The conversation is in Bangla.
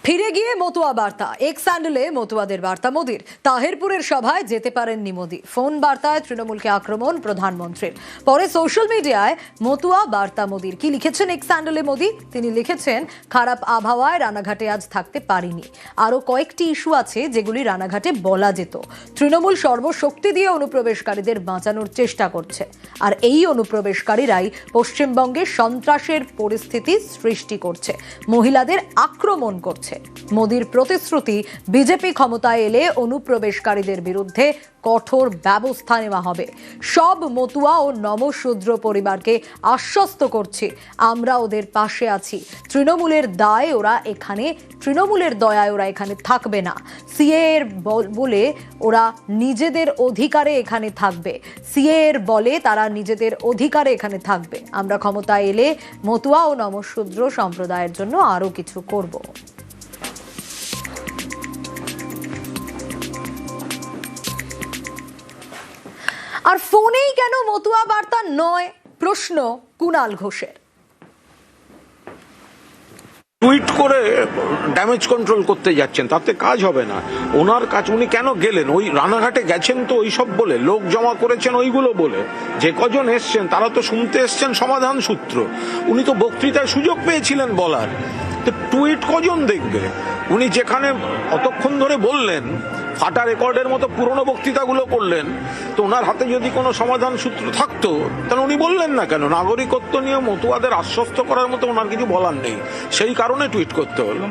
ফিরে গিয়ে মতুয়া বার্তা এক্স হ্যান্ডেলে মতুয়াদের বার্তা মোদির। তাহিরপুরের সভায় যেতে পারেননি মোদি। ফোন বার্তায় তৃণমূলকে আক্রমণ প্রধানমন্ত্রীর। পরে সোশ্যাল মিডিয়ায় মতুয়া বার্তা মোদির। কি লিখেছেন এক্স হ্যান্ডেলে মোদি? তিনি লিখেছেন, খারাপ আবহাওয়ায় রানাঘাটে আজ থাকতে পারিনি। আরো কয়েকটি ইস্যু আছে যেগুলি রানাঘাটে বলা যেত। তৃণমূল সর্বশক্তি দিয়ে অনুপ্রবেশকারীদের বাঁচানোর চেষ্টা করছে, আর এই অনুপ্রবেশকারীরাই পশ্চিমবঙ্গে সন্ত্রাসের পরিস্থিতি সৃষ্টি করছে, মহিলাদের আক্রমণ করছে। মোদির প্রতিশ্রুতি, বিজেপি ক্ষমতায় এলে অনুপ্রবেশকারীদের বিরুদ্ধে কঠোর ব্যবস্থা নেওয়া হবে। সব মতুয়া ও নমশূদ্র পরিবারকে আশ্বস্ত করছি, আমরা ওদের পাশে আছি। তৃণমূলের দয়ায় ওরা এখানে থাকবে না। সিএ এর বলে ওরা নিজেদের অধিকারে এখানে থাকবে। সিএ এর বলে তারা নিজেদের অধিকারে এখানে থাকবে। আমরা ক্ষমতায় এলে মতুয়া ও নমশূদ্র সম্প্রদায়ের জন্য আরো কিছু করব। আর ফোনেই কেন মতুয়া বার্তা নয়, প্রশ্ন কুণাল ঘোষের। টুইট করে ড্যামেজ কন্ট্রোল করতে যাচ্ছেন, তাতে কাজ হবে না। ওনার কাজ, উনি কেন গেলেন? ওই রানাঘাটে গেছেন তো ওই সব বলে, লোক জমা করেছেন ওইগুলো বলে। যে কজন এসছেন তারা তো শুনতে এসছেন সমাধান সূত্র। উনি তো বক্তৃতায় সুযোগ পেয়েছিলেন বলার, তো টুইট কজন দেখবে? উনি যেখানে অতক্ষণ ধরে বললেন, ফাটা রেকর্ডের মতো পুরনো বক্তৃতাগুলো করলেন, তো ওনার হাতে যদি কোনো সমাধান সূত্র থাকতো তাহলে উনি বললেন না কেন? নাগরিকত্ব নিয়ে মতুয়াদের আশ্বস্ত করার মতো ওনার কিছু বলার নেই, সেই কারণে টুইট করতে হলো।